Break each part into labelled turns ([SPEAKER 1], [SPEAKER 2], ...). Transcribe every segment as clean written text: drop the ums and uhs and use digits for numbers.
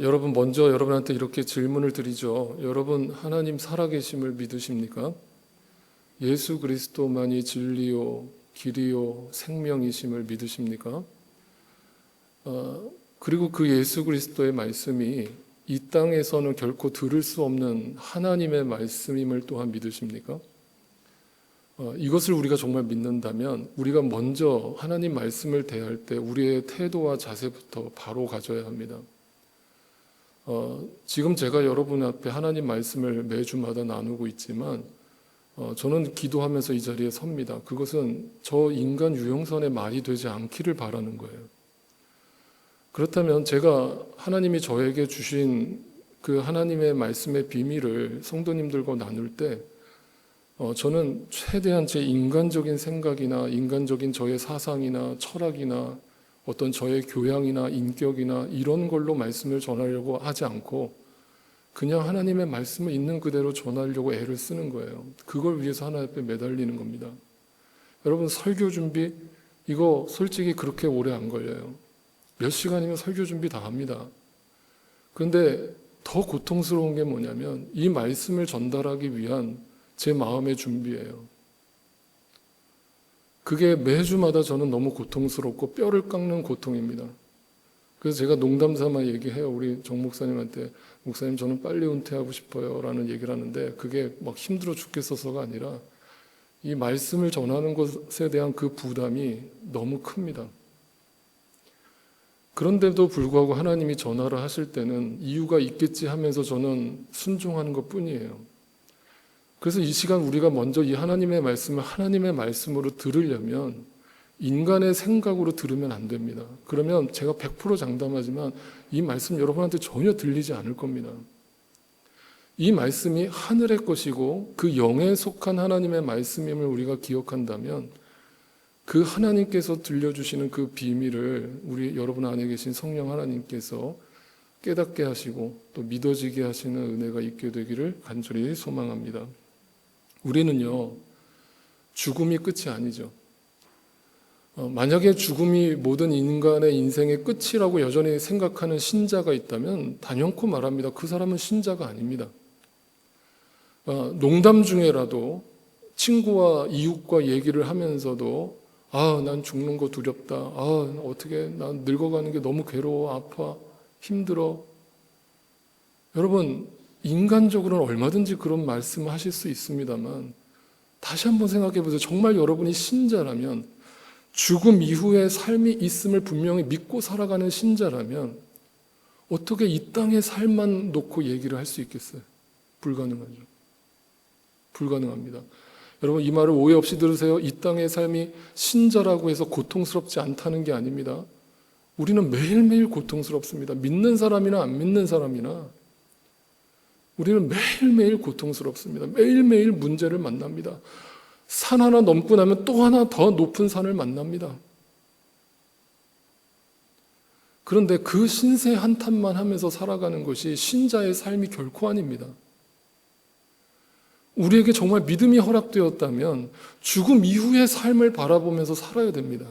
[SPEAKER 1] 여러분 먼저 여러분한테 이렇게 질문을 드리죠. 여러분 하나님 살아계심을 믿으십니까? 예수 그리스도만이 진리요 길이요 생명이심을 믿으십니까? 그리고 그 예수 그리스도의 말씀이 이 땅에서는 결코 들을 수 없는 하나님의 말씀임을 또한 믿으십니까? 이것을 우리가 정말 믿는다면 우리가 먼저 하나님 말씀을 대할 때 우리의 태도와 자세부터 바로 가져야 합니다. 지금 제가 여러분 앞에 하나님 말씀을 매주마다 나누고 있지만 저는 기도하면서 이 자리에 섭니다. 그것은 저 인간 유형선의 말이 되지 않기를 바라는 거예요. 그렇다면 제가 하나님이 저에게 주신 그 하나님의 말씀의 비밀을 성도님들과 나눌 때 저는 최대한 제 인간적인 생각이나 인간적인 저의 사상이나 철학이나 어떤 저의 교양이나 인격이나 이런 걸로 말씀을 전하려고 하지 않고 그냥 하나님의 말씀을 있는 그대로 전하려고 애를 쓰는 거예요. 그걸 위해서 하나님 앞에 매달리는 겁니다. 여러분 설교 준비 이거 솔직히 그렇게 오래 안 걸려요. 몇 시간이면 설교 준비 다 합니다. 그런데 더 고통스러운 게 뭐냐면 이 말씀을 전달하기 위한 제 마음의 준비예요. 그게 매주마다 저는 너무 고통스럽고 뼈를 깎는 고통입니다. 그래서 제가 농담 삼아 얘기해요. 우리 정 목사님한테 목사님 저는 빨리 은퇴하고 싶어요 라는 얘기를 하는데 그게 막 힘들어 죽겠어서가 아니라 이 말씀을 전하는 것에 대한 그 부담이 너무 큽니다. 그런데도 불구하고 하나님이 전화를 하실 때는 이유가 있겠지 하면서 저는 순종하는 것 뿐이에요. 그래서 이 시간 우리가 먼저 이 하나님의 말씀을 하나님의 말씀으로 들으려면 인간의 생각으로 들으면 안 됩니다. 그러면 제가 100% 장담하지만 이 말씀 여러분한테 전혀 들리지 않을 겁니다. 이 말씀이 하늘의 것이고 그 영에 속한 하나님의 말씀임을 우리가 기억한다면 그 하나님께서 들려주시는 그 비밀을 우리 여러분 안에 계신 성령 하나님께서 깨닫게 하시고 또 믿어지게 하시는 은혜가 있게 되기를 간절히 소망합니다. 우리는요, 죽음이 끝이 아니죠. 만약에 죽음이 모든 인간의 인생의 끝이라고 여전히 생각하는 신자가 있다면 단연코 말합니다. 그 사람은 신자가 아닙니다. 농담 중에라도 친구와 이웃과 얘기를 하면서도 난 죽는 거 두렵다. 어떻게 난 늙어가는 게 너무 괴로워, 아파, 힘들어. 여러분 인간적으로는 얼마든지 그런 말씀을 하실 수 있습니다만 다시 한번 생각해 보세요. 정말 여러분이 신자라면 죽음 이후의 삶이 있음을 분명히 믿고 살아가는 신자라면 어떻게 이 땅의 삶만 놓고 얘기를 할 수 있겠어요? 불가능하죠. 불가능합니다. 여러분 이 말을 오해 없이 들으세요. 이 땅의 삶이 신자라고 해서 고통스럽지 않다는 게 아닙니다. 우리는 매일매일 고통스럽습니다. 믿는 사람이나 안 믿는 사람이나 우리는 매일매일 고통스럽습니다. 매일매일 문제를 만납니다. 산 하나 넘고 나면 또 하나 더 높은 산을 만납니다. 그런데 그 신세 한탄만 하면서 살아가는 것이 신자의 삶이 결코 아닙니다. 우리에게 정말 믿음이 허락되었다면 죽음 이후의 삶을 바라보면서 살아야 됩니다.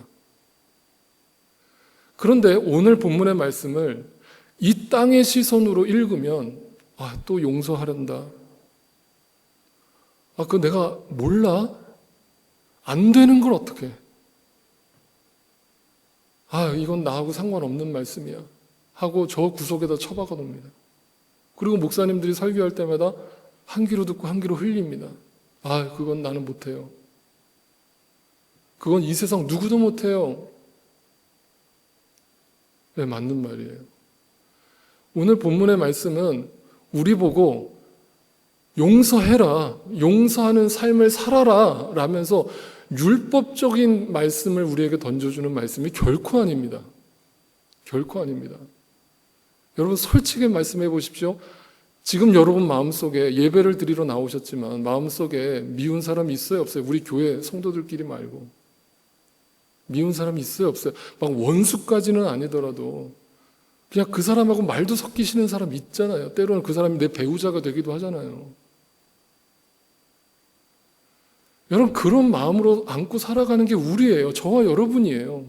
[SPEAKER 1] 그런데 오늘 본문의 말씀을 이 땅의 시선으로 읽으면 또 용서하란다. 그거 내가 몰라? 안 되는 걸 어떡해? 이건 나하고 상관없는 말씀이야. 하고 저 구석에다 처박아 놓습니다. 그리고 목사님들이 설교할 때마다 한 귀로 듣고 한 귀로 흘립니다. 그건 나는 못해요. 그건 이 세상 누구도 못해요. 네, 맞는 말이에요. 오늘 본문의 말씀은 우리 보고 용서해라, 용서하는 삶을 살아라 라면서 율법적인 말씀을 우리에게 던져주는 말씀이 결코 아닙니다. 결코 아닙니다. 여러분 솔직히 말씀해 보십시오. 지금 여러분 마음속에 예배를 드리러 나오셨지만 마음속에 미운 사람이 있어요 없어요? 우리 교회 성도들끼리 말고 미운 사람이 있어요 없어요? 막 원수까지는 아니더라도 그냥 그 사람하고 말도 섞이시는 사람 있잖아요. 때로는 그 사람이 내 배우자가 되기도 하잖아요. 여러분 그런 마음으로 안고 살아가는 게 우리예요. 저와 여러분이에요.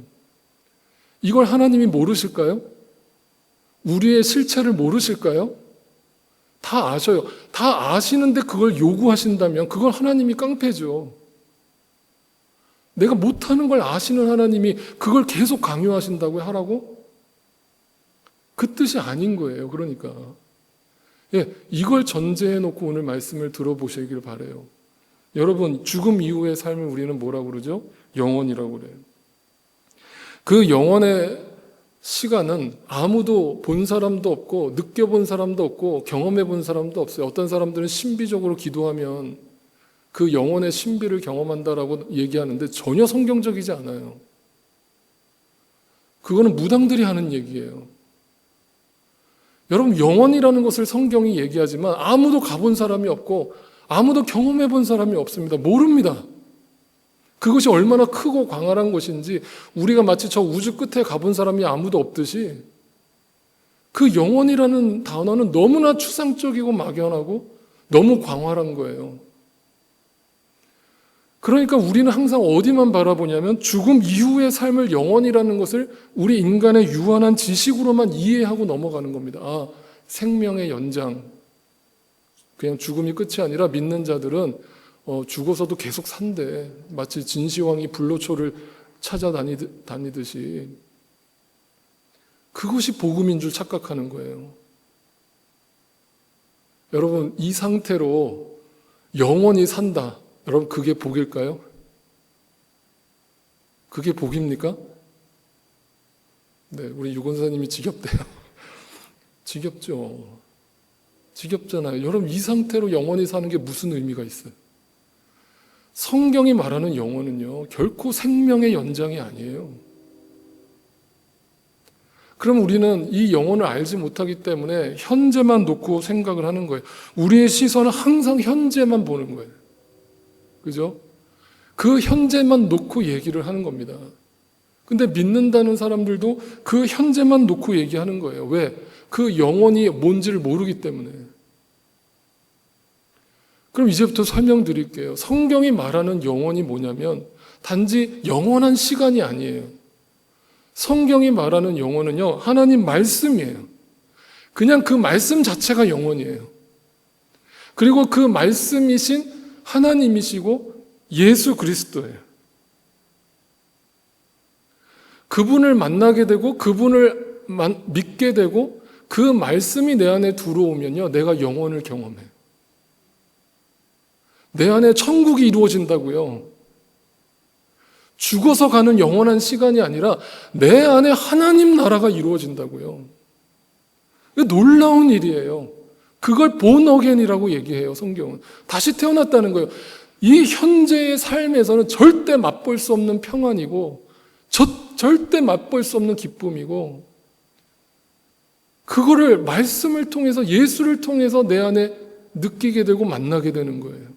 [SPEAKER 1] 이걸 하나님이 모르실까요? 우리의 실체를 모르실까요? 다 아셔요. 다 아시는데 그걸 요구하신다면 그건 하나님이 깡패죠. 내가 못하는 걸 아시는 하나님이 그걸 계속 강요하신다고요? 하라고? 그 뜻이 아닌 거예요. 그러니까 이걸 전제해 놓고 오늘 말씀을 들어보시길 바라요. 여러분, 죽음 이후의 삶을 우리는 뭐라고 그러죠? 영원이라고 그래요. 그 영원의 시간은 아무도 본 사람도 없고 느껴본 사람도 없고 경험해 본 사람도 없어요. 어떤 사람들은 신비적으로 기도하면 그 영혼의 신비를 경험한다라고 얘기하는데 전혀 성경적이지 않아요. 그거는 무당들이 하는 얘기예요. 여러분, 영혼이라는 것을 성경이 얘기하지만 아무도 가본 사람이 없고 아무도 경험해 본 사람이 없습니다. 모릅니다. 그것이 얼마나 크고 광활한 것인지 우리가 마치 저 우주 끝에 가본 사람이 아무도 없듯이 그 영혼이라는 단어는 너무나 추상적이고 막연하고 너무 광활한 거예요. 그러니까 우리는 항상 어디만 바라보냐면 죽음 이후의 삶을 영원이라는 것을 우리 인간의 유한한 지식으로만 이해하고 넘어가는 겁니다. 아, 생명의 연장. 그냥 죽음이 끝이 아니라 믿는 자들은 죽어서도 계속 산대. 마치 진시황이 불로초를 찾아다니듯이. 그것이 복음인 줄 착각하는 거예요. 여러분, 이 상태로 영원히 산다. 여러분, 그게 복일까요? 그게 복입니까? 네, 우리 유권사님이 지겹대요. 지겹죠. 지겹잖아요. 여러분, 이 상태로 영원히 사는 게 무슨 의미가 있어요? 성경이 말하는 영혼은요, 결코 생명의 연장이 아니에요. 그럼 우리는 이 영혼을 알지 못하기 때문에 현재만 놓고 생각을 하는 거예요. 우리의 시선은 항상 현재만 보는 거예요. 그죠? 그 현재만 놓고 얘기를 하는 겁니다. 근데 믿는다는 사람들도 그 현재만 놓고 얘기하는 거예요. 왜? 그 영혼이 뭔지를 모르기 때문에. 그럼 이제부터 설명드릴게요. 성경이 말하는 영혼이 뭐냐면 단지 영원한 시간이 아니에요. 성경이 말하는 영혼은요, 하나님 말씀이에요. 그냥 그 말씀 자체가 영혼이에요. 그리고 그 말씀이신 하나님이시고 예수 그리스도예요. 그분을 만나게 되고 그분을 믿게 되고 그 말씀이 내 안에 들어오면요, 내가 영혼을 경험해요. 내 안에 천국이 이루어진다고요. 죽어서 가는 영원한 시간이 아니라 내 안에 하나님 나라가 이루어진다고요. 놀라운 일이에요. 그걸 본 어게인이라고 얘기해요, 성경은. 다시 태어났다는 거예요. 이 현재의 삶에서는 절대 맛볼 수 없는 평안이고 절대 맛볼 수 없는 기쁨이고 그거를 말씀을 통해서 예수를 통해서 내 안에 느끼게 되고 만나게 되는 거예요.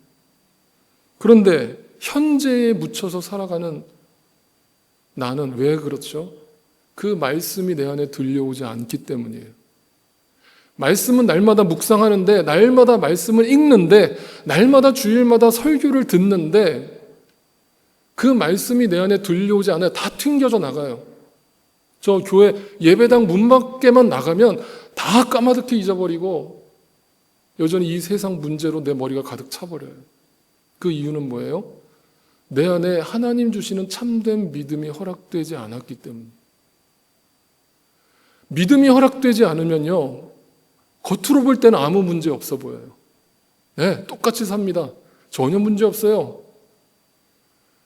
[SPEAKER 1] 그런데 현재에 묻혀서 살아가는 나는 왜 그렇죠? 그 말씀이 내 안에 들려오지 않기 때문이에요. 말씀은 날마다 묵상하는데, 날마다 말씀을 읽는데, 날마다 주일마다 설교를 듣는데 그 말씀이 내 안에 들려오지 않아요. 다 튕겨져 나가요. 저 교회 예배당 문 밖에만 나가면 다 까마득히 잊어버리고 여전히 이 세상 문제로 내 머리가 가득 차버려요. 그 이유는 뭐예요? 내 안에 하나님 주시는 참된 믿음이 허락되지 않았기 때문에. 믿음이 허락되지 않으면요, 겉으로 볼 때는 아무 문제 없어 보여요. 네, 똑같이 삽니다. 전혀 문제 없어요.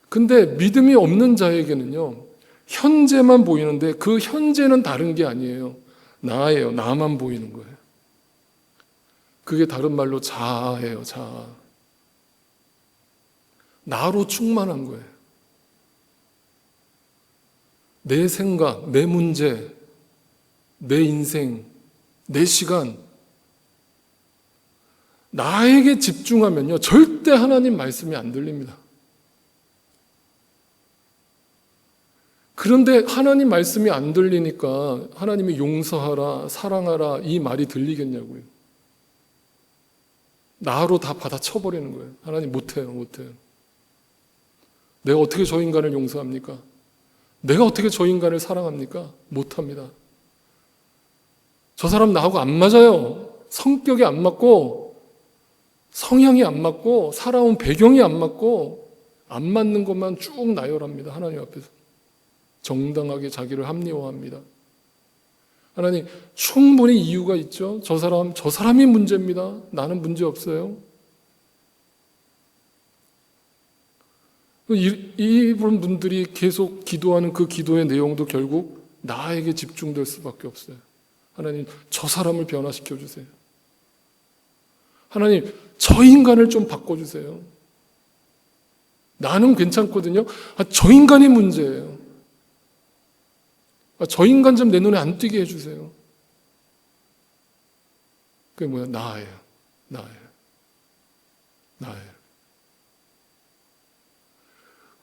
[SPEAKER 1] 근데 믿음이 없는 자에게는요, 현재만 보이는데 그 현재는 다른 게 아니에요. 나예요. 나만 보이는 거예요. 그게 다른 말로 자아예요. 자아. 나로 충만한 거예요. 내 생각, 내 문제, 내 인생, 내 시간, 나에게 집중하면요, 절대 하나님 말씀이 안 들립니다. 그런데 하나님 말씀이 안 들리니까 하나님이 용서하라, 사랑하라 이 말이 들리겠냐고요. 나로 다 받아쳐버리는 거예요. 하나님 못해요. 내가 어떻게 저 인간을 용서합니까? 내가 어떻게 저 인간을 사랑합니까? 못합니다. 저 사람 나하고 안 맞아요. 성격이 안 맞고 성향이 안 맞고 살아온 배경이 안 맞고 안 맞는 것만 쭉 나열합니다. 하나님 앞에서 정당하게 자기를 합리화합니다. 하나님, 충분히 이유가 있죠. 저 사람이 문제입니다. 나는 문제 없어요. 이런 분들이 계속 기도하는 그 기도의 내용도 결국 나에게 집중될 수밖에 없어요. 하나님, 저 사람을 변화시켜 주세요. 하나님, 저 인간을 좀 바꿔주세요. 나는 괜찮거든요. 저 인간이 문제예요. 저 인간 좀 내 눈에 안 띄게 해주세요. 그게 뭐야? 나예요.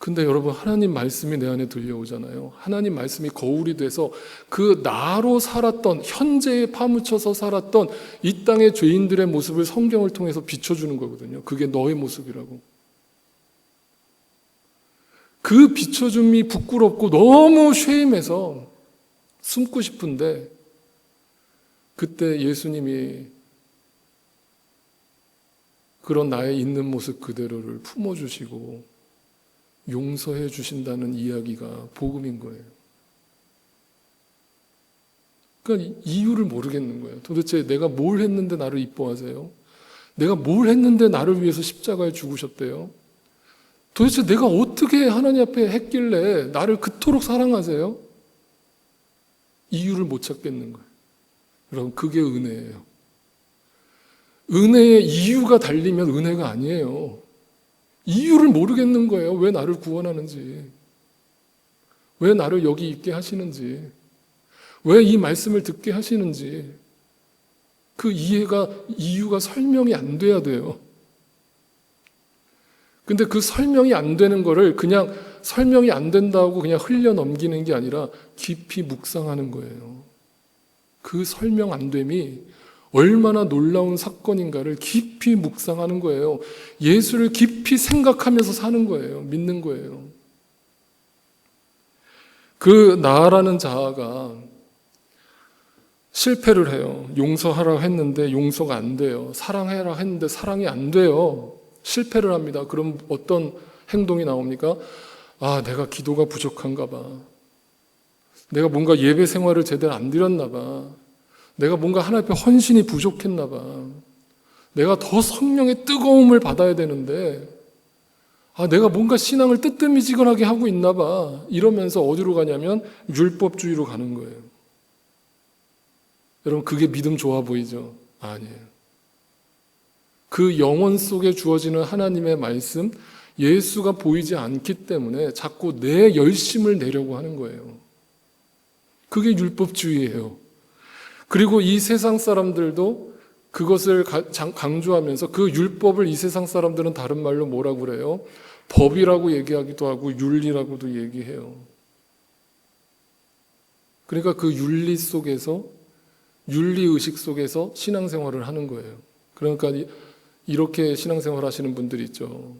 [SPEAKER 1] 근데 여러분, 하나님 말씀이 내 안에 들려오잖아요. 하나님 말씀이 거울이 돼서 그 나로 살았던, 현재에 파묻혀서 살았던 이 땅의 죄인들의 모습을 성경을 통해서 비춰주는 거거든요. 그게 너의 모습이라고. 그 비춰줌이 부끄럽고 너무 쉐임해서 숨고 싶은데, 그때 예수님이 그런 나의 있는 모습 그대로를 품어주시고 용서해 주신다는 이야기가 복음인 거예요. 그러니까 이유를 모르겠는 거예요. 도대체 내가 뭘 했는데 나를 이뻐하세요? 내가 뭘 했는데 나를 위해서 십자가에 죽으셨대요? 도대체 내가 어떻게 하나님 앞에 했길래 나를 그토록 사랑하세요? 이유를 못 찾겠는 거예요. 여러분, 그게 은혜예요. 은혜의 이유가 달리면 은혜가 아니에요. 이유를 모르겠는 거예요. 왜 나를 구원하는지, 왜 나를 여기 있게 하시는지, 왜 이 말씀을 듣게 하시는지, 그 이유가 설명이 안 돼야 돼요. 근데 그 설명이 안 되는 거를 그냥 설명이 안 된다고 그냥 흘려 넘기는 게 아니라 깊이 묵상하는 거예요. 그 설명 안 됨이 얼마나 놀라운 사건인가를 깊이 묵상하는 거예요. 예수를 깊이 생각하면서 사는 거예요. 믿는 거예요. 그 나라는 자아가 실패를 해요. 용서하라 했는데 용서가 안 돼요. 사랑해라 했는데 사랑이 안 돼요. 실패를 합니다. 그럼 어떤 행동이 나옵니까? 내가 기도가 부족한가 봐. 내가 뭔가 예배 생활을 제대로 안 드렸나 봐. 내가 뭔가 하나님 앞에 헌신이 부족했나 봐. 내가 더 성령의 뜨거움을 받아야 되는데 내가 뭔가 신앙을 뜨뜨미지근하게 하고 있나 봐. 이러면서 어디로 가냐면 율법주의로 가는 거예요. 여러분, 그게 믿음 좋아 보이죠? 아니에요. 그 영혼 속에 주어지는 하나님의 말씀, 예수가 보이지 않기 때문에 자꾸 내 열심을 내려고 하는 거예요. 그게 율법주의예요. 그리고 이 세상 사람들도 그것을 강조하면서 그 율법을 이 세상 사람들은 다른 말로 뭐라고 그래요? 법이라고 얘기하기도 하고 윤리라고도 얘기해요. 그러니까 그 윤리 속에서, 윤리의식 속에서 신앙생활을 하는 거예요. 그러니까 이렇게 신앙생활 하시는 분들이 있죠.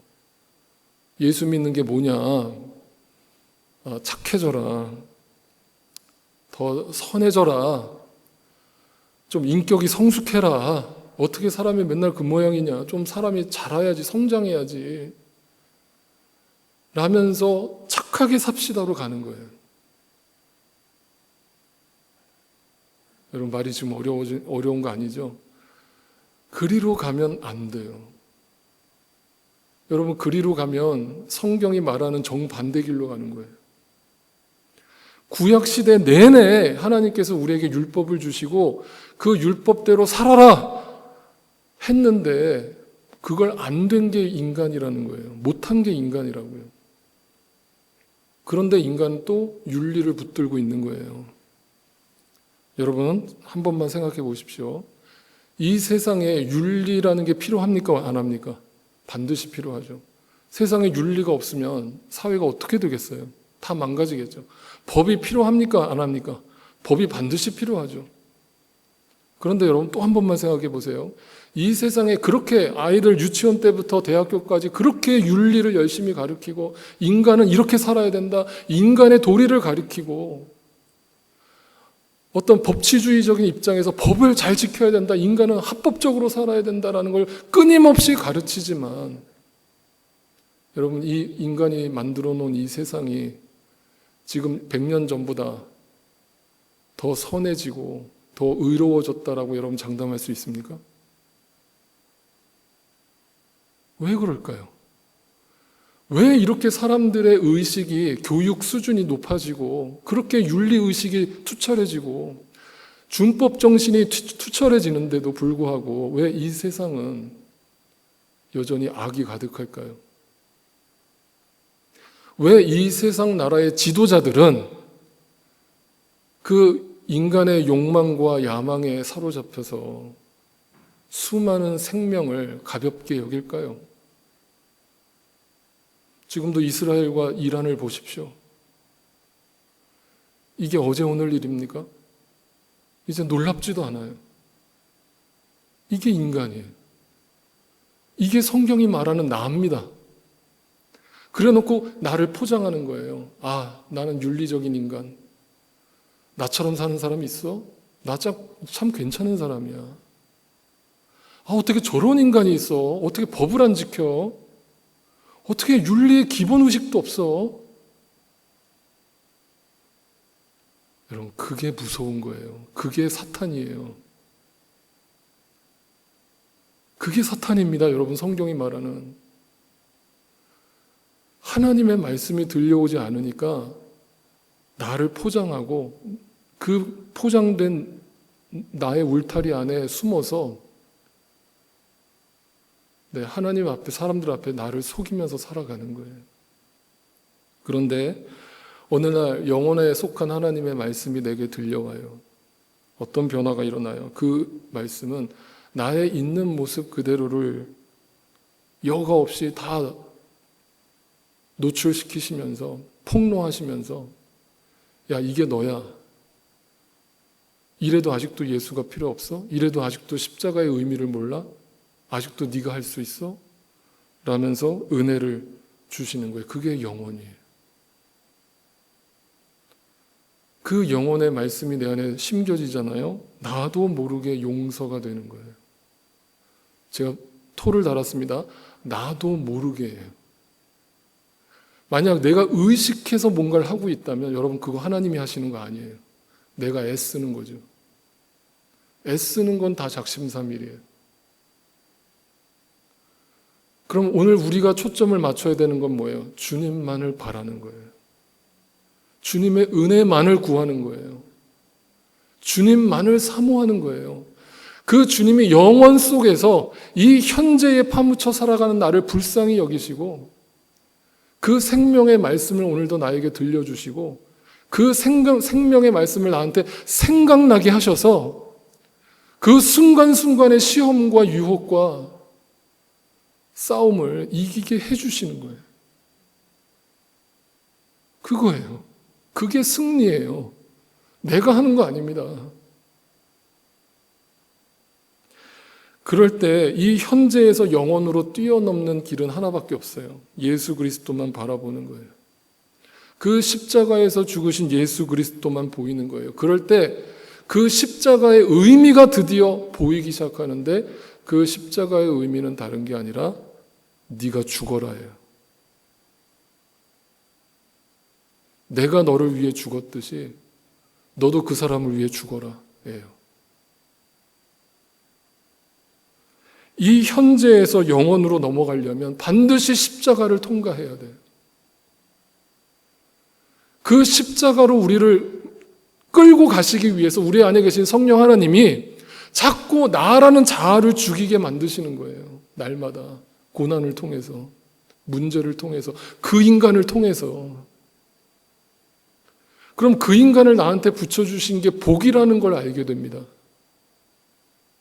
[SPEAKER 1] 예수 믿는 게 뭐냐? 착해져라. 더 선해져라. 좀 인격이 성숙해라. 어떻게 사람이 맨날 그 모양이냐. 좀 사람이 자라야지, 성장해야지. 라면서 착하게 삽시다로 가는 거예요. 여러분, 말이 지금 어려운 거 아니죠? 그리로 가면 안 돼요. 여러분, 그리로 가면 성경이 말하는 정반대 길로 가는 거예요. 구약시대 내내 하나님께서 우리에게 율법을 주시고 그 율법대로 살아라 했는데 그걸 안 된 게 인간이라는 거예요. 못한 게 인간이라고요. 그런데 인간은 또 윤리를 붙들고 있는 거예요. 여러분, 한 번만 생각해 보십시오. 이 세상에 윤리라는 게 필요합니까? 안 합니까? 반드시 필요하죠. 세상에 윤리가 없으면 사회가 어떻게 되겠어요? 다 망가지겠죠. 법이 필요합니까? 안 합니까? 법이 반드시 필요하죠. 그런데 여러분, 또 한 번만 생각해 보세요. 이 세상에 그렇게 아이들 유치원 때부터 대학교까지 그렇게 윤리를 열심히 가르치고 인간은 이렇게 살아야 된다. 인간의 도리를 가르치고 어떤 법치주의적인 입장에서 법을 잘 지켜야 된다, 인간은 합법적으로 살아야 된다라는 걸 끊임없이 가르치지만, 여러분, 이 인간이 만들어 놓은 이 세상이 지금 100년 전보다 더 선해지고 더 의로워졌다라고 여러분 장담할 수 있습니까? 왜 그럴까요? 왜 이렇게 사람들의 의식이, 교육 수준이 높아지고 그렇게 윤리의식이 투철해지고 준법 정신이 투철해지는데도 불구하고 왜 이 세상은 여전히 악이 가득할까요? 왜 이 세상 나라의 지도자들은 그 인간의 욕망과 야망에 사로잡혀서 수많은 생명을 가볍게 여길까요? 지금도 이스라엘과 이란을 보십시오. 이게 어제 오늘 일입니까? 이제 놀랍지도 않아요. 이게 인간이에요. 이게 성경이 말하는 나입니다. 그래 놓고 나를 포장하는 거예요. 아, 나는 윤리적인 인간. 나처럼 사는 사람이 있어? 나 참 괜찮은 사람이야. 아, 어떻게 저런 인간이 있어? 어떻게 법을 안 지켜? 어떻게 윤리의 기본 의식도 없어? 여러분, 그게 무서운 거예요. 그게 사탄이에요. 그게 사탄입니다. 여러분, 성경이 말하는. 하나님의 말씀이 들려오지 않으니까 나를 포장하고 그 포장된 나의 울타리 안에 숨어서 하나님 앞에, 사람들 앞에 나를 속이면서 살아가는 거예요. 그런데 어느 날 영혼에 속한 하나님의 말씀이 내게 들려와요. 어떤 변화가 일어나요? 그 말씀은 나의 있는 모습 그대로를 여과 없이 다 노출시키시면서 폭로하시면서, 야, 이게 너야. 이래도 아직도 예수가 필요 없어? 이래도 아직도 십자가의 의미를 몰라? 아직도 네가 할 수 있어? 라면서 은혜를 주시는 거예요. 그게 영혼이에요. 그 영혼의 말씀이 내 안에 심겨지잖아요. 나도 모르게 용서가 되는 거예요. 제가 토를 달았습니다. 나도 모르게. 만약 내가 의식해서 뭔가를 하고 있다면 여러분, 그거 하나님이 하시는 거 아니에요. 내가 애쓰는 거죠. 애쓰는 건 다 작심삼일이에요. 그럼 오늘 우리가 초점을 맞춰야 되는 건 뭐예요? 주님만을 바라는 거예요. 주님의 은혜만을 구하는 거예요. 주님만을 사모하는 거예요. 그 주님이 영원 속에서 이 현재에 파묻혀 살아가는 나를 불쌍히 여기시고 그 생명의 말씀을 오늘도 나에게 들려주시고 그 생명의 말씀을 나한테 생각나게 하셔서 그 순간순간의 시험과 유혹과 싸움을 이기게 해주시는 거예요. 그거예요. 그게 승리예요. 내가 하는 거 아닙니다. 그럴 때 이 현재에서 영원으로 뛰어넘는 길은 하나밖에 없어요. 예수 그리스도만 바라보는 거예요. 그 십자가에서 죽으신 예수 그리스도만 보이는 거예요. 그럴 때 그 십자가의 의미가 드디어 보이기 시작하는데 그 십자가의 의미는 다른 게 아니라 네가 죽어라예요. 내가 너를 위해 죽었듯이 너도 그 사람을 위해 죽어라 예요. 이 현재에서 영원으로 넘어가려면 반드시 십자가를 통과해야 돼요. 그 십자가로 우리를 끌고 가시기 위해서 우리 안에 계신 성령 하나님이 자꾸 나라는 자아를 죽이게 만드시는 거예요. 날마다 고난을 통해서, 문제를 통해서, 그 인간을 통해서. 그럼 그 인간을 나한테 붙여주신 게 복이라는 걸 알게 됩니다.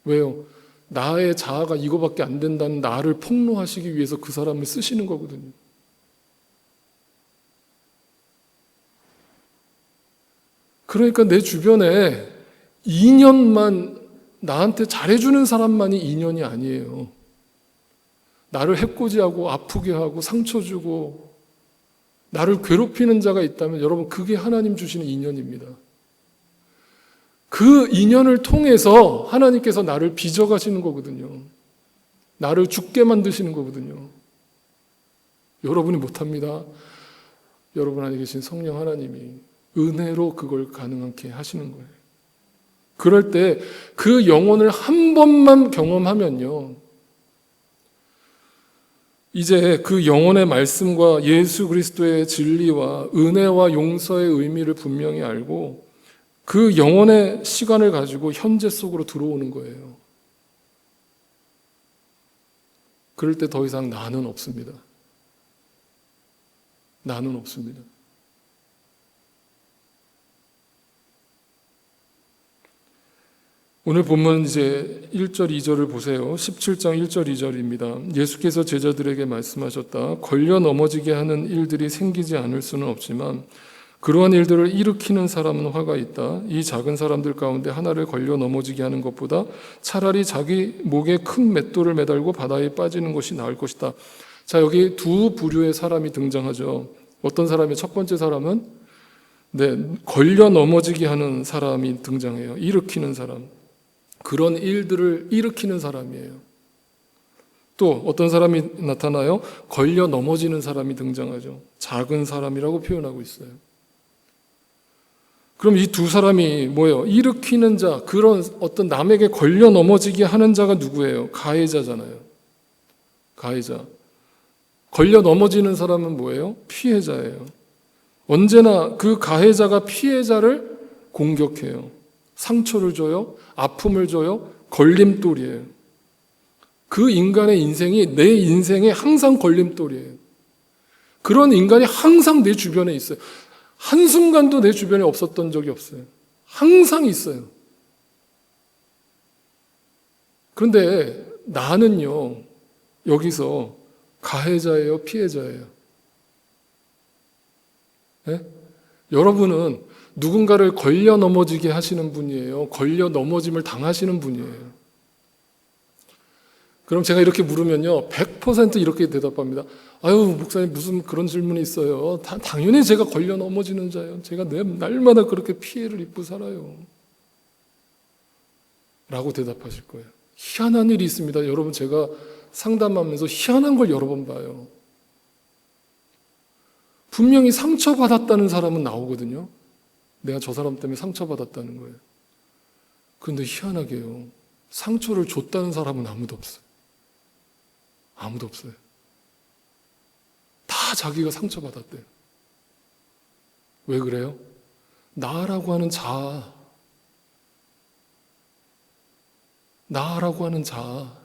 [SPEAKER 1] 왜요? 나의 자아가 이거밖에 안 된다는 나를 폭로하시기 위해서 그 사람을 쓰시는 거거든요. 그러니까 내 주변에 2년만 나한테 잘해주는 사람만이 인연이 아니에요. 나를 해코지하고 아프게 하고 상처 주고 나를 괴롭히는 자가 있다면 여러분, 그게 하나님 주시는 인연입니다. 그 인연을 통해서 하나님께서 나를 빚어가시는 거거든요. 나를 죽게 만드시는 거거든요. 여러분이 못합니다. 여러분 안에 계신 성령 하나님이 은혜로 그걸 가능하게 하시는 거예요. 그럴 때 그 영혼을 한 번만 경험하면요, 이제 그 영혼의 말씀과 예수 그리스도의 진리와 은혜와 용서의 의미를 분명히 알고 그 영혼의 시간을 가지고 현재 속으로 들어오는 거예요. 그럴 때 더 이상 나는 없습니다. 나는 없습니다. 오늘 본문 이제 1절, 2절을 보세요. 17장 1절, 2절입니다. 예수께서 제자들에게 말씀하셨다. 걸려 넘어지게 하는 일들이 생기지 않을 수는 없지만 그러한 일들을 일으키는 사람은 화가 있다. 이 작은 사람들 가운데 하나를 걸려 넘어지게 하는 것보다 차라리 자기 목에 큰 맷돌을 매달고 바다에 빠지는 것이 나을 것이다. 자, 여기 두 부류의 사람이 등장하죠. 어떤 사람이, 첫 번째 사람은 걸려 넘어지게 하는 사람이 등장해요. 일으키는 사람. 그런 일들을 일으키는 사람이에요. 또 어떤 사람이 나타나요? 걸려 넘어지는 사람이 등장하죠. 작은 사람이라고 표현하고 있어요. 그럼 이 두 사람이 뭐예요? 일으키는 자, 그런 어떤 남에게 걸려 넘어지게 하는 자가 누구예요? 가해자잖아요. 가해자. 걸려 넘어지는 사람은 뭐예요? 피해자예요. 언제나 그 가해자가 피해자를 공격해요. 상처를 줘요. 아픔을 줘요. 걸림돌이에요. 그 인간의 인생이 내 인생에 항상 걸림돌이에요. 그런 인간이 항상 내 주변에 있어요. 한순간도 내 주변에 없었던 적이 없어요. 항상 있어요. 그런데 나는요, 여기서 가해자예요, 피해자예요? 네? 여러분은 누군가를 걸려 넘어지게 하시는 분이에요? 걸려 넘어짐을 당하시는 분이에요? 그럼 제가 이렇게 물으면요, 100% 이렇게 대답합니다. 아유, 목사님 무슨 그런 질문이 있어요. 당연히 제가 걸려 넘어지는 자예요. 제가 날마다 그렇게 피해를 입고 살아요. 라고 대답하실 거예요. 희한한 일이 있습니다. 여러분, 제가 상담하면서 희한한 걸 여러 번 봐요. 분명히 상처받았다는 사람은 나오거든요. 내가 저 사람 때문에 상처받았다는 거예요. 그런데 희한하게요, 상처를 줬다는 사람은 아무도 없어요. 아무도 없어요. 다 자기가 상처받았대요. 왜 그래요? 나라고 하는 자아, 나라고 하는 자아.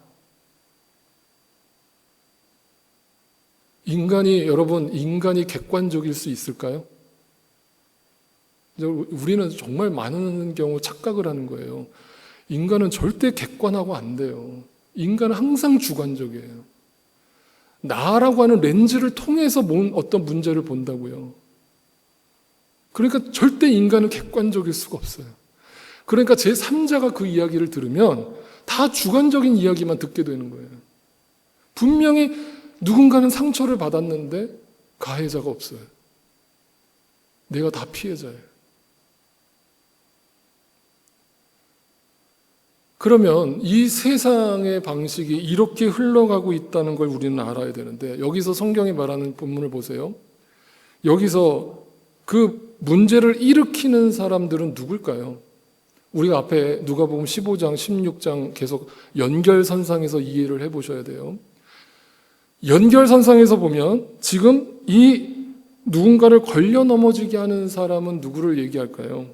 [SPEAKER 1] 여러분, 인간이 객관적일 수 있을까요? 우리는 정말 많은 경우 착각을 하는 거예요. 인간은 절대 객관하고 안 돼요. 인간은 항상 주관적이에요. 나라고 하는 렌즈를 통해서 어떤 문제를 본다고요. 그러니까 절대 인간은 객관적일 수가 없어요. 그러니까 제3자가 그 이야기를 들으면 다 주관적인 이야기만 듣게 되는 거예요. 분명히 누군가는 상처를 받았는데 가해자가 없어요. 내가 다 피해자예요. 그러면 이 세상의 방식이 이렇게 흘러가고 있다는 걸 우리는 알아야 되는데, 여기서 성경이 말하는 본문을 보세요. 여기서 그 문제를 일으키는 사람들은 누굴까요? 우리가 앞에 누가복음 15장, 16장 계속 연결선상에서 이해를 해보셔야 돼요. 연결선상에서 보면 지금 이 누군가를 걸려 넘어지게 하는 사람은 누구를 얘기할까요?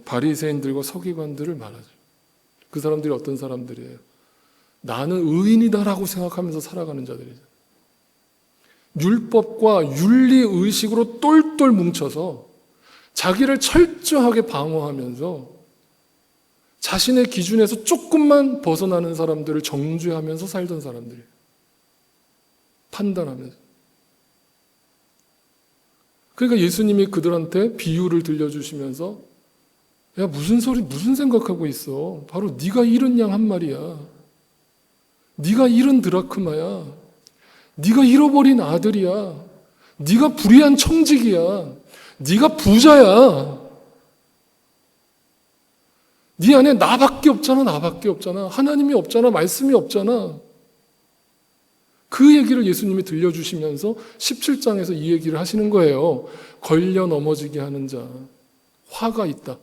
[SPEAKER 1] 바리새인들과 서기관들을 말하죠. 그 사람들이 어떤 사람들이에요? 나는 의인이다라고 생각하면서 살아가는 자들이죠. 율법과 윤리의식으로 똘똘 뭉쳐서 자기를 철저하게 방어하면서 자신의 기준에서 조금만 벗어나는 사람들을 정죄하면서 살던 사람들이에요. 판단하면서. 그러니까 예수님이 그들한테 비유를 들려주시면서, 야, 무슨 생각하고 있어? 바로 네가 잃은 양 한 마리야. 네가 잃은 드라크마야. 네가 잃어버린 아들이야. 네가 불의한 청직이야. 네가 부자야. 네 안에 나밖에 없잖아, 나밖에 없잖아. 하나님이 없잖아, 말씀이 없잖아. 그 얘기를 예수님이 들려주시면서 17장에서 이 얘기를 하시는 거예요. 걸려 넘어지게 하는 자, 화가 있다.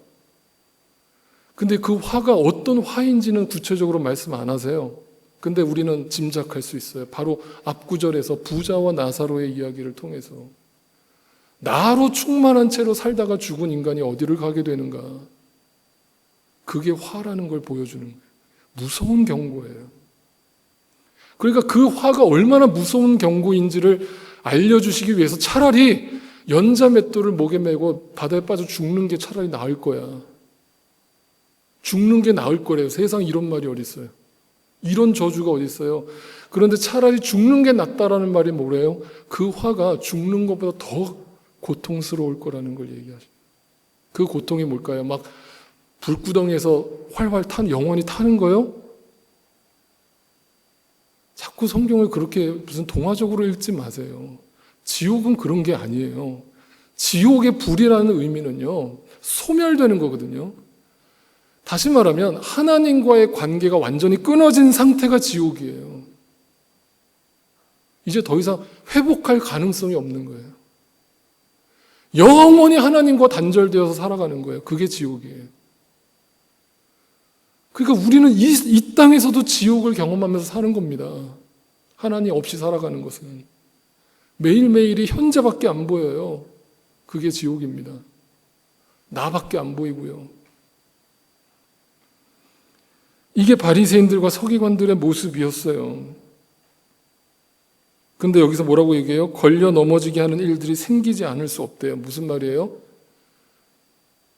[SPEAKER 1] 근데 그 화가 어떤 화인지는 구체적으로 말씀 안 하세요. 근데 우리는 짐작할 수 있어요. 바로 앞구절에서 부자와 나사로의 이야기를 통해서 나로 충만한 채로 살다가 죽은 인간이 어디를 가게 되는가. 그게 화라는 걸 보여주는 거예요. 무서운 경고예요. 그러니까 그 화가 얼마나 무서운 경고인지를 알려주시기 위해서 차라리 연자 맷돌을 목에 메고 바다에 빠져 죽는 게 차라리 나을 거야. 죽는 게 나을 거래요. 세상에 이런 말이 어디 있어요? 이런 저주가 어디 있어요? 그런데 차라리 죽는 게 낫다라는 말이 뭐래요? 그 화가 죽는 것보다 더 고통스러울 거라는 걸 얘기하죠. 그 고통이 뭘까요? 막 불구덩이에서 활활 영원히 타는 거요? 자꾸 성경을 그렇게 무슨 동화적으로 읽지 마세요. 지옥은 그런 게 아니에요. 지옥의 불이라는 의미는요, 소멸되는 거거든요. 다시 말하면 하나님과의 관계가 완전히 끊어진 상태가 지옥이에요. 이제 더 이상 회복할 가능성이 없는 거예요. 영원히 하나님과 단절되어서 살아가는 거예요. 그게 지옥이에요. 그러니까 우리는 이 땅에서도 지옥을 경험하면서 사는 겁니다. 하나님 없이 살아가는 것은. 매일매일이 현재밖에 안 보여요. 그게 지옥입니다. 나밖에 안 보이고요. 이게 바리새인들과 서기관들의 모습이었어요. 근데 여기서 뭐라고 얘기해요? 걸려 넘어지게 하는 일들이 생기지 않을 수 없대요. 무슨 말이에요?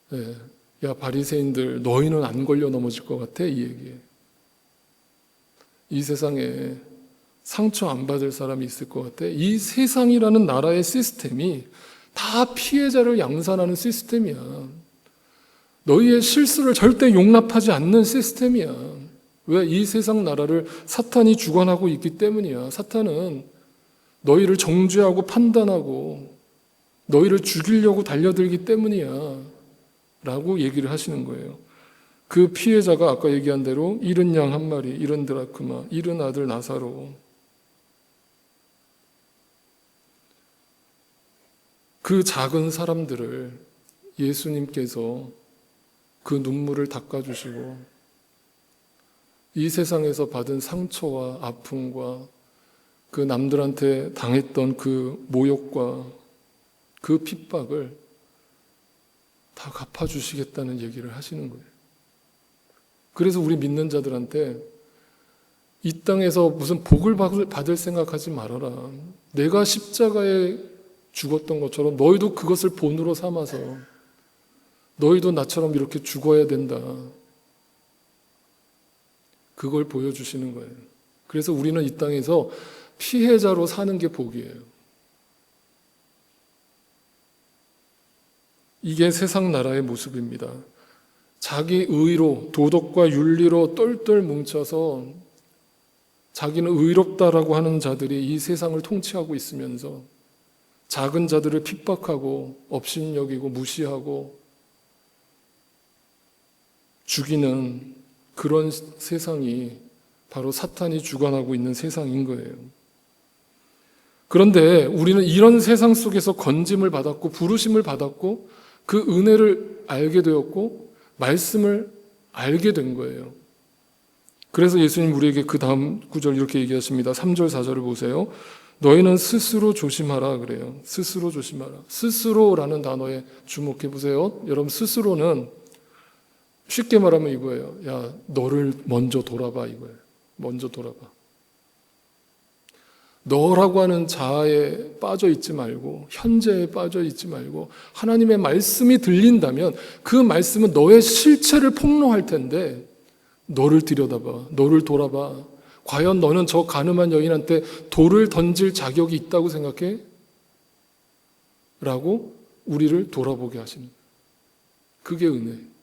[SPEAKER 1] 네. 야, 바리새인들, 너희는 안 걸려 넘어질 것 같아? 이 얘기예요. 이 세상에 상처 안 받을 사람이 있을 것 같아? 이 세상이라는 나라의 시스템이 다 피해자를 양산하는 시스템이야. 너희의 실수를 절대 용납하지 않는 시스템이야. 왜? 이 세상 나라를 사탄이 주관하고 있기 때문이야. 사탄은 너희를 정죄하고 판단하고 너희를 죽이려고 달려들기 때문이야. 라고 얘기를 하시는 거예요. 그 피해자가 아까 얘기한 대로 잃은 양 한 마리, 잃은 드라크마, 잃은 아들 나사로. 그 작은 사람들을 예수님께서 그 눈물을 닦아주시고 이 세상에서 받은 상처와 아픔과 그 남들한테 당했던 그 모욕과 그 핍박을 다 갚아주시겠다는 얘기를 하시는 거예요. 그래서 우리 믿는 자들한테 이 땅에서 무슨 복을 받을 생각하지 말아라. 내가 십자가에 죽었던 것처럼 너희도 그것을 본으로 삼아서 너희도 나처럼 이렇게 죽어야 된다. 그걸 보여주시는 거예요. 그래서 우리는 이 땅에서 피해자로 사는 게 복이에요. 이게 세상 나라의 모습입니다. 자기 의로, 도덕과 윤리로 똘똘 뭉쳐서 자기는 의롭다라고 하는 자들이 이 세상을 통치하고 있으면서 작은 자들을 핍박하고 업신여기고 무시하고 죽이는 그런 세상이 바로 사탄이 주관하고 있는 세상인 거예요. 그런데 우리는 이런 세상 속에서 건짐을 받았고 부르심을 받았고 그 은혜를 알게 되었고 말씀을 알게 된 거예요. 그래서 예수님 우리에게 그 다음 구절 이렇게 얘기하십니다. 3절 4절을 보세요. 너희는 스스로 조심하라 그래요. 스스로 조심하라. 스스로라는 단어에 주목해 보세요. 여러분 스스로는 쉽게 말하면 이거예요. 야, 너를 먼저 돌아봐 이거예요. 먼저 돌아봐. 너라고 하는 자아에 빠져 있지 말고 현재에 빠져 있지 말고 하나님의 말씀이 들린다면 그 말씀은 너의 실체를 폭로할 텐데 너를 들여다봐. 너를 돌아봐. 과연 너는 저 가늠한 여인한테 돌을 던질 자격이 있다고 생각해? 라고 우리를 돌아보게 하시는 거예요. 그게 은혜예요.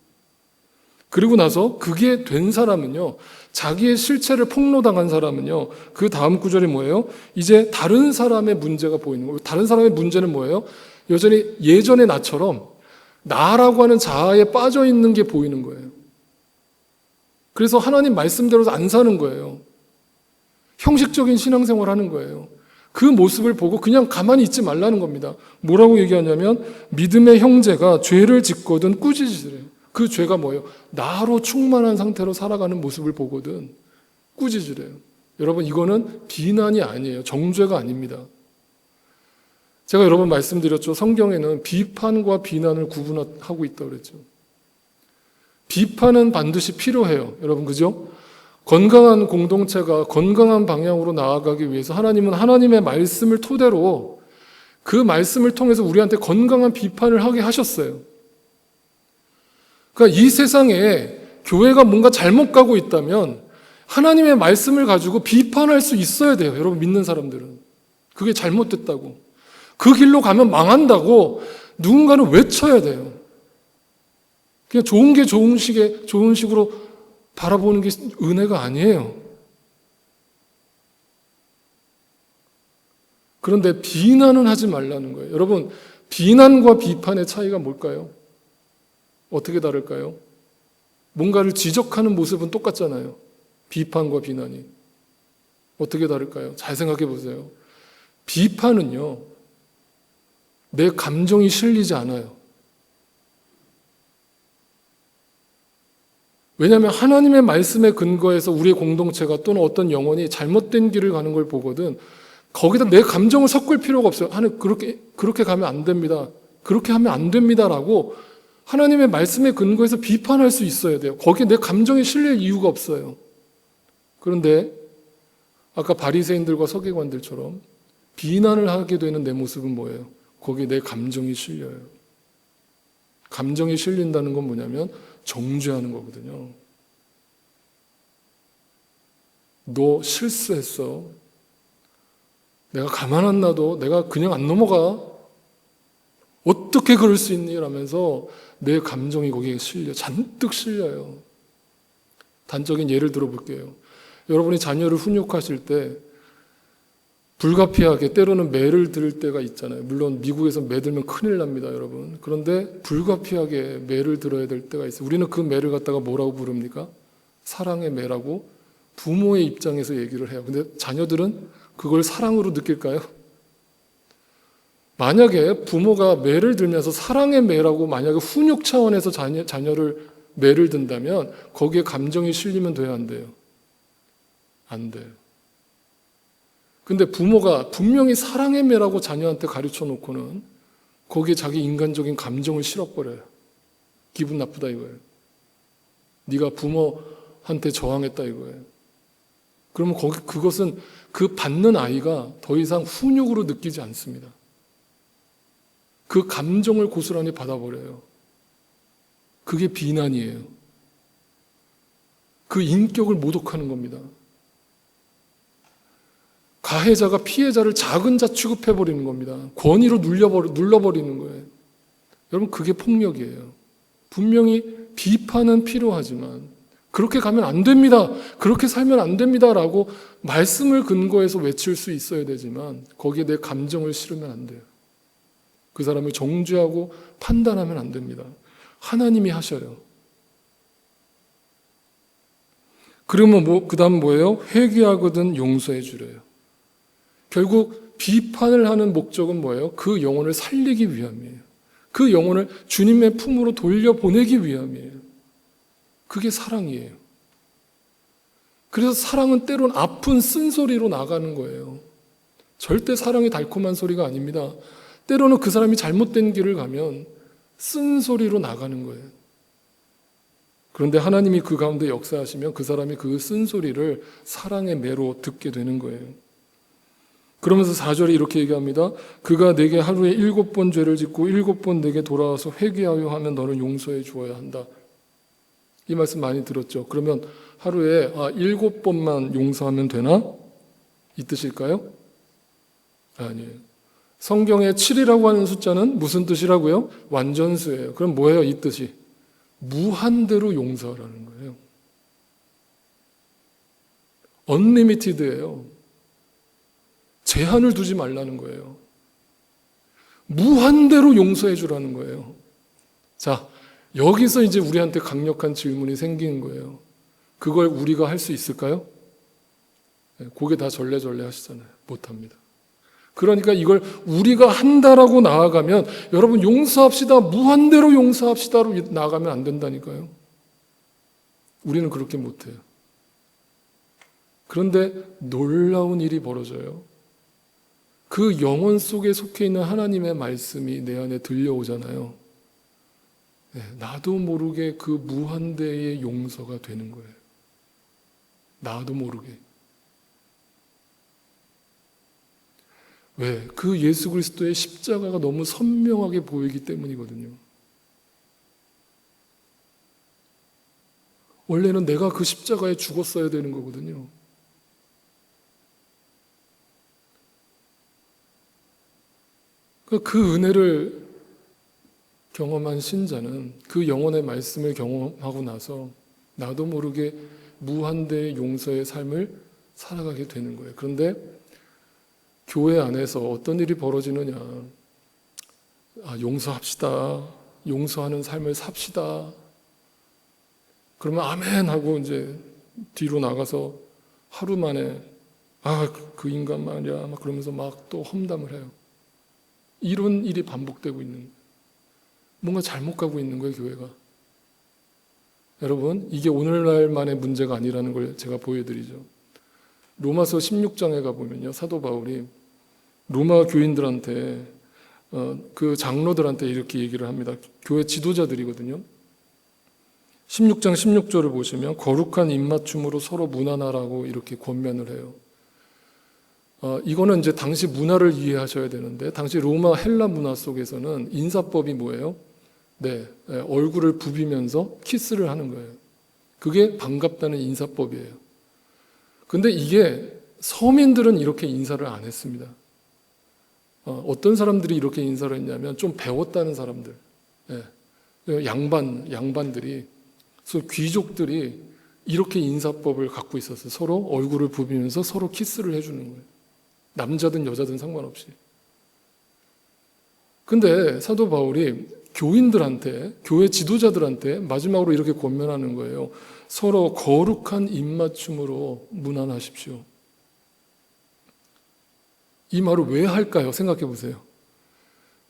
[SPEAKER 1] 그리고 나서 그게 된 사람은요, 자기의 실체를 폭로당한 사람은요, 그 다음 구절이 뭐예요? 이제 다른 사람의 문제가 보이는 거예요. 다른 사람의 문제는 뭐예요? 여전히 예전의 나처럼 나라고 하는 자아에 빠져 있는 게 보이는 거예요. 그래서 하나님 말씀대로 안 사는 거예요. 형식적인 신앙생활 하는 거예요. 그 모습을 보고 그냥 가만히 있지 말라는 겁니다. 뭐라고 얘기하냐면 믿음의 형제가 죄를 짓거든 꾸짖으래요. 그 죄가 뭐예요? 나로 충만한 상태로 살아가는 모습을 보거든 꾸짖으래요. 여러분, 이거는 비난이 아니에요. 정죄가 아닙니다. 제가 여러 번 말씀드렸죠. 성경에는 비판과 비난을 구분하고 있다고 그랬죠. 비판은 반드시 필요해요. 여러분, 그죠? 건강한 공동체가 건강한 방향으로 나아가기 위해서 하나님은 하나님의 말씀을 토대로 그 말씀을 통해서 우리한테 건강한 비판을 하게 하셨어요. 그러니까 이 세상에 교회가 뭔가 잘못 가고 있다면 하나님의 말씀을 가지고 비판할 수 있어야 돼요. 여러분, 믿는 사람들은. 그게 잘못됐다고. 그 길로 가면 망한다고 누군가는 외쳐야 돼요. 그냥 좋은 게 좋은 식으로 바라보는 게 은혜가 아니에요. 그런데 비난은 하지 말라는 거예요. 여러분, 비난과 비판의 차이가 뭘까요? 어떻게 다를까요? 뭔가를 지적하는 모습은 똑같잖아요. 비판과 비난이. 어떻게 다를까요? 잘 생각해 보세요. 비판은요, 내 감정이 실리지 않아요. 왜냐하면 하나님의 말씀에 근거해서 우리의 공동체가 또는 어떤 영혼이 잘못된 길을 가는 걸 보거든 거기다 내 감정을 섞을 필요가 없어요. 하나님, 그렇게 가면 안 됩니다. 그렇게 하면 안 됩니다라고 하나님의 말씀에 근거해서 비판할 수 있어야 돼요. 거기에 내 감정이 실릴 이유가 없어요. 그런데 아까 바리새인들과 서기관들처럼 비난을 하게 되는 내 모습은 뭐예요? 거기에 내 감정이 실려요. 감정이 실린다는 건 뭐냐면 정죄하는 거거든요. 너 실수했어. 내가 가만 안 놔도 내가 그냥 안 넘어가. 어떻게 그럴 수 있니? 라면서 내 감정이 거기에 실려. 잔뜩 실려요. 단적인 예를 들어볼게요. 여러분이 자녀를 훈육하실 때 불가피하게 때로는 매를 들 때가 있잖아요. 물론 미국에서 매 들면 큰일 납니다, 여러분. 그런데 불가피하게 매를 들어야 될 때가 있어요. 우리는 그 매를 갖다가 뭐라고 부릅니까? 사랑의 매라고 부모의 입장에서 얘기를 해요. 근데 자녀들은 그걸 사랑으로 느낄까요? 만약에 부모가 매를 들면서 사랑의 매라고 만약에 훈육 차원에서 자녀를 매를 든다면 거기에 감정이 실리면 돼야 안 돼요? 안 돼요. 근데 부모가 분명히 사랑의 매라고 자녀한테 가르쳐 놓고는 거기에 자기 인간적인 감정을 실어버려요. 기분 나쁘다 이거예요. 네가 부모한테 저항했다 이거예요. 그러면 그것은 그 받는 아이가 더 이상 훈육으로 느끼지 않습니다. 그 감정을 고스란히 받아버려요. 그게 비난이에요. 그 인격을 모독하는 겁니다. 가해자가 피해자를 작은 자 취급해버리는 겁니다. 권위로 눌러버리는 거예요. 여러분, 그게 폭력이에요. 분명히 비판은 필요하지만 그렇게 가면 안 됩니다. 그렇게 살면 안 됩니다. 라고 말씀을 근거해서 외칠 수 있어야 되지만 거기에 내 감정을 실으면 안 돼요. 그 사람을 정죄하고 판단하면 안 됩니다. 하나님이 하셔요. 그러면 그 다음 뭐예요? 회개하거든 용서해 주래요. 결국 비판을 하는 목적은 뭐예요? 그 영혼을 살리기 위함이에요. 그 영혼을 주님의 품으로 돌려보내기 위함이에요. 그게 사랑이에요. 그래서 사랑은 때론 아픈 쓴소리로 나가는 거예요. 절대 사랑이 달콤한 소리가 아닙니다. 때로는 그 사람이 잘못된 길을 가면 쓴소리로 나가는 거예요. 그런데 하나님이 그 가운데 역사하시면 그 사람이 그 쓴소리를 사랑의 매로 듣게 되는 거예요. 그러면서 4절에 이렇게 얘기합니다. 그가 내게 하루에 7번 죄를 짓고 7번 내게 돌아와서 회개하여 하면 너는 용서해 주어야 한다. 이 말씀 많이 들었죠. 그러면 하루에 7번만 용서하면 되나? 이 뜻일까요? 아니에요. 성경에 7이라고 하는 숫자는 무슨 뜻이라고요? 완전수예요. 그럼 뭐예요? 이 뜻이 무한대로 용서하라는 거예요. unlimited예요. 제한을 두지 말라는 거예요. 무한대로 용서해 주라는 거예요. 자, 여기서 이제 우리한테 강력한 질문이 생기는 거예요. 그걸 우리가 할 수 있을까요? 고개 다 절레절레 하시잖아요. 못합니다. 그러니까 이걸 우리가 한다라고 나아가면 여러분 용서합시다, 무한대로 용서합시다로 나아가면 안 된다니까요. 우리는 그렇게 못해요. 그런데 놀라운 일이 벌어져요. 그 영혼 속에 속해 있는 하나님의 말씀이 내 안에 들려오잖아요. 나도 모르게 그 무한대의 용서가 되는 거예요. 나도 모르게. 왜? 그 예수 그리스도의 십자가가 너무 선명하게 보이기 때문이거든요. 원래는 내가 그 십자가에 죽었어야 되는 거거든요. 그 은혜를 경험한 신자는 그 영혼의 말씀을 경험하고 나서 나도 모르게 무한대의 용서의 삶을 살아가게 되는 거예요. 그런데 교회 안에서 어떤 일이 벌어지느냐. 용서합시다. 용서하는 삶을 삽시다. 그러면 아멘 하고 이제 뒤로 나가서 하루 만에 그 인간 말이야 막 그러면서 막 또 험담을 해요. 이런 일이 반복되고 있는 거예요. 뭔가 잘못 가고 있는 거예요, 교회가. 여러분, 이게 오늘날만의 문제가 아니라는 걸 제가 보여드리죠. 로마서 16장에 가보면요, 사도 바울이 로마 교인들한테 그 장로들한테 이렇게 얘기를 합니다. 교회 지도자들이거든요. 16장 16절을 보시면 거룩한 입맞춤으로 서로 문안하라고 이렇게 권면을 해요. 이거는 이제 당시 문화를 이해하셔야 되는데 당시 로마 헬라 문화 속에서는 인사법이 뭐예요? 얼굴을 부비면서 키스를 하는 거예요. 그게 반갑다는 인사법이에요. 근데 이게 서민들은 이렇게 인사를 안 했습니다. 어떤 사람들이 이렇게 인사를 했냐면 좀 배웠다는 사람들, 양반들이, 귀족들이 이렇게 인사법을 갖고 있었어요. 서로 얼굴을 부비면서 서로 키스를 해주는 거예요. 남자든 여자든 상관없이. 근데 사도 바울이 교인들한테, 교회 지도자들한테 마지막으로 이렇게 권면하는 거예요. 서로 거룩한 입맞춤으로 문안하십시오. 이 말을 왜 할까요? 생각해 보세요.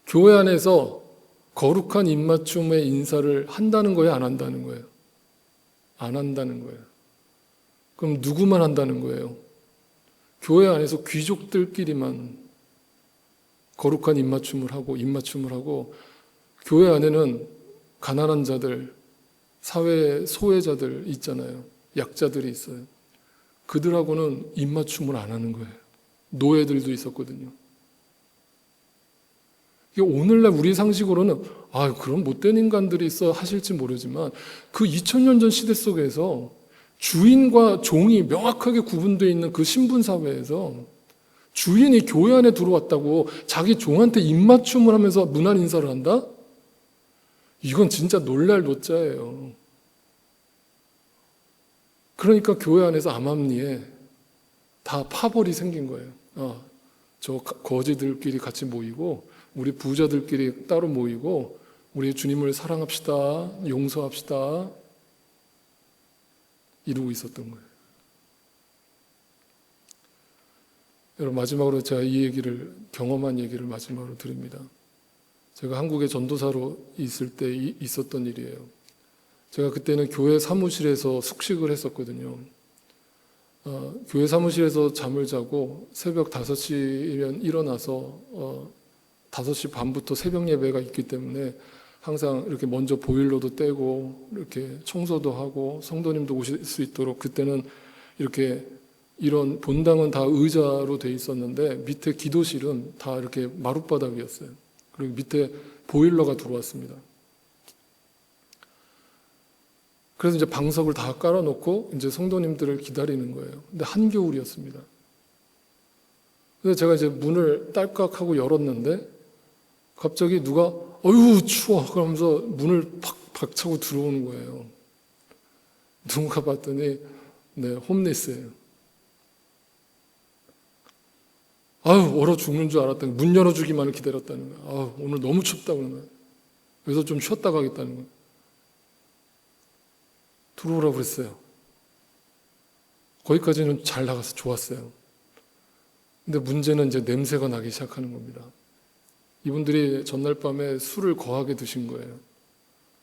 [SPEAKER 1] 교회 안에서 거룩한 입맞춤의 인사를 한다는 거예요? 안 한다는 거예요? 안 한다는 거예요. 그럼 누구만 한다는 거예요? 교회 안에서 귀족들끼리만 거룩한 입맞춤을 하고 교회 안에는 가난한 자들, 사회 소외자들 있잖아요. 약자들이 있어요. 그들하고는 입맞춤을 안 하는 거예요. 노예들도 있었거든요. 이게 오늘날 우리 상식으로는 그런 못된 인간들이 있어 하실지 모르지만 그 2000년 전 시대 속에서 주인과 종이 명확하게 구분되어 있는 그 신분사회에서 주인이 교회 안에 들어왔다고 자기 종한테 입맞춤을 하면서 문안 인사를 한다? 이건 진짜 놀랄 노자예요. 그러니까 교회 안에서 암암리에 다 파벌이 생긴 거예요. 저 거지들끼리 같이 모이고 우리 부자들끼리 따로 모이고 우리 주님을 사랑합시다, 용서합시다 이루고 있었던 거예요. 여러분 마지막으로 제가 이 얘기를 경험한 얘기를 마지막으로 드립니다. 제가 한국에 전도사로 있을 때 있었던 일이에요. 제가 그때는 교회 사무실에서 숙식을 했었거든요. 교회 사무실에서 잠을 자고 새벽 5시면 일어나서 5시 반부터 새벽 예배가 있기 때문에 항상 이렇게 먼저 보일러도 떼고 이렇게 청소도 하고 성도님도 오실 수 있도록 그때는 이렇게 이런 본당은 다 의자로 돼 있었는데 밑에 기도실은 다 이렇게 마룻바닥이었어요. 그리고 밑에 보일러가 들어왔습니다. 그래서 이제 방석을 다 깔아놓고 이제 성도님들을 기다리는 거예요. 근데 한겨울이었습니다. 그래서 제가 이제 문을 딸깍하고 열었는데 갑자기 누가 어휴 추워 그러면서 문을 팍 박차고 들어오는 거예요. 누군가 봤더니 홈리스예요. 얼어 죽는 줄 알았더니 문 열어주기만을 기다렸다는 거예요. 오늘 너무 춥다 그러는 거예요. 그래서 좀 쉬었다 가겠다는 거예요. 들어오라고 그랬어요. 거기까지는 잘 나가서 좋았어요. 근데 문제는 이제 냄새가 나기 시작하는 겁니다. 이분들이 전날 밤에 술을 거하게 드신 거예요.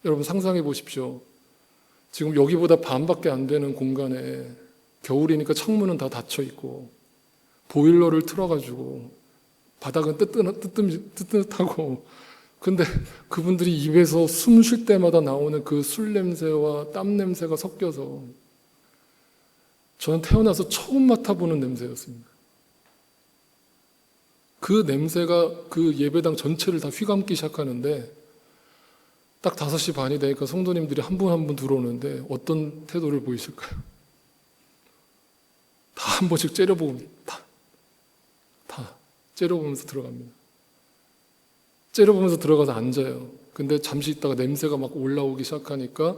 [SPEAKER 1] 여러분 상상해 보십시오. 지금 여기보다 반밖에 안 되는 공간에 겨울이니까 창문은 다 닫혀 있고 보일러를 틀어가지고 바닥은 뜨뜻하고, 근데 그분들이 입에서 숨 쉴 때마다 나오는 그 술 냄새와 땀 냄새가 섞여서 저는 태어나서 처음 맡아보는 냄새였습니다. 그 냄새가 그 예배당 전체를 다 휘감기 시작하는데, 딱 5시 반이 되니까 성도님들이 한 분 한 분 들어오는데 어떤 태도를 보이실까요? 다 한 번씩 째려보고, 다 째려보면서 들어갑니다. 째려보면서 들어가서 앉아요. 근데 잠시 있다가 냄새가 막 올라오기 시작하니까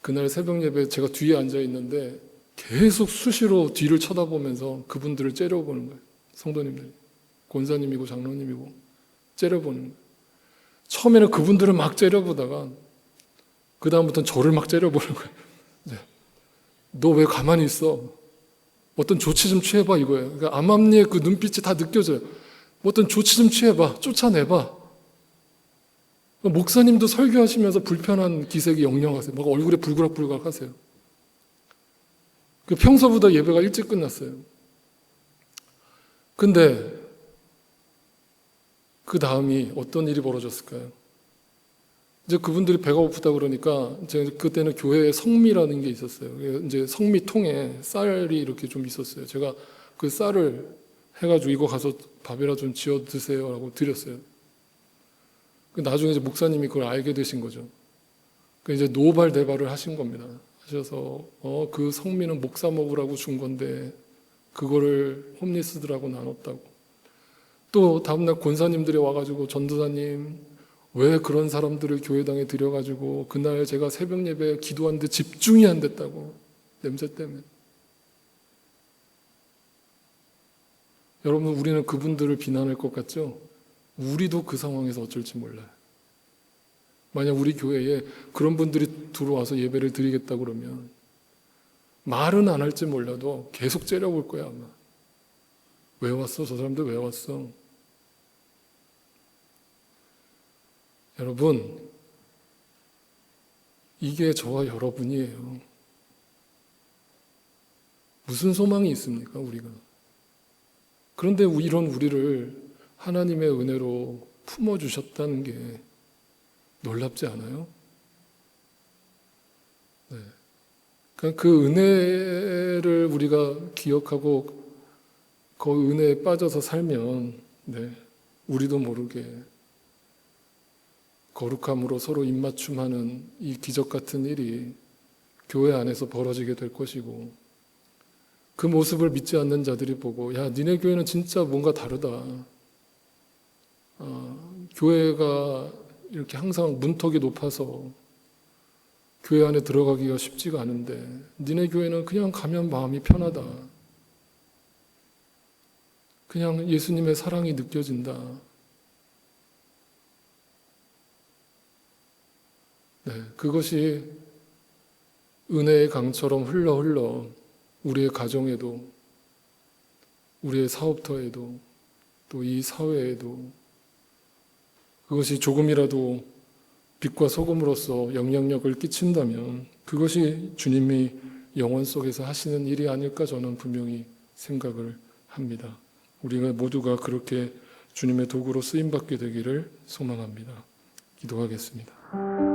[SPEAKER 1] 그날 새벽 예배 제가 뒤에 앉아 있는데 계속 수시로 뒤를 쳐다보면서 그분들을 째려보는 거예요. 성도님들, 권사님이고 장로님이고 째려보는 거예요. 처음에는 그분들을 막 째려보다가 그 다음부터는 저를 막 째려보는 거예요. 너 왜 가만히 있어? 어떤 조치 좀 취해봐, 이거예요. 그러니까 암암리의 그 눈빛이 다 느껴져요. 어떤 조치 좀 취해봐, 쫓아내봐. 목사님도 설교하시면서 불편한 기색이 역력하세요. 막 얼굴에 불그락불그락 하세요. 평소보다 예배가 일찍 끝났어요. 근데 그 다음이 어떤 일이 벌어졌을까요? 이제 그분들이 배가 고프다 그러니까 제가 그때는 교회에 성미라는 게 있었어요. 이제 성미통에 쌀이 이렇게 좀 있었어요. 제가 그 쌀을 해가지고 이거 가서 밥이라 좀 지어 드세요라고 드렸어요. 나중에 이제 목사님이 그걸 알게 되신 거죠. 이제 노발대발을 하신 겁니다. 하셔서 그 성미는 목사 먹으라고 준 건데 그거를 홈리스들하고 나눴다고. 또 다음날 권사님들이 와가지고 전도사님 왜 그런 사람들을 교회당에 들여가지고 그날 제가 새벽 예배에 기도하는데 집중이 안 됐다고, 냄새 때문에. 여러분, 우리는 그분들을 비난할 것 같죠? 우리도 그 상황에서 어쩔지 몰라요. 만약 우리 교회에 그런 분들이 들어와서 예배를 드리겠다 그러면 말은 안 할지 몰라도 계속 째려볼 거야, 아마. 왜 왔어? 저 사람들 왜 왔어? 여러분, 이게 저와 여러분이에요. 무슨 소망이 있습니까, 우리가? 그런데 이런 우리를 하나님의 은혜로 품어주셨다는 게 놀랍지 않아요? 네. 그 은혜를 우리가 기억하고 그 은혜에 빠져서 살면, 네, 우리도 모르게 거룩함으로 서로 입맞춤하는 이 기적 같은 일이 교회 안에서 벌어지게 될 것이고, 그 모습을 믿지 않는 자들이 보고, 야, 니네 교회는 진짜 뭔가 다르다. 교회가 이렇게 항상 문턱이 높아서 교회 안에 들어가기가 쉽지가 않은데 니네 교회는 그냥 가면 마음이 편하다. 그냥 예수님의 사랑이 느껴진다. 네, 그것이 은혜의 강처럼 흘러 우리의 가정에도, 우리의 사업터에도, 또 이 사회에도 그것이 조금이라도 빛과 소금으로서 영향력을 끼친다면 그것이 주님이 영혼 속에서 하시는 일이 아닐까 저는 분명히 생각을 합니다. 우리가 모두가 그렇게 주님의 도구로 쓰임받게 되기를 소망합니다. 기도하겠습니다.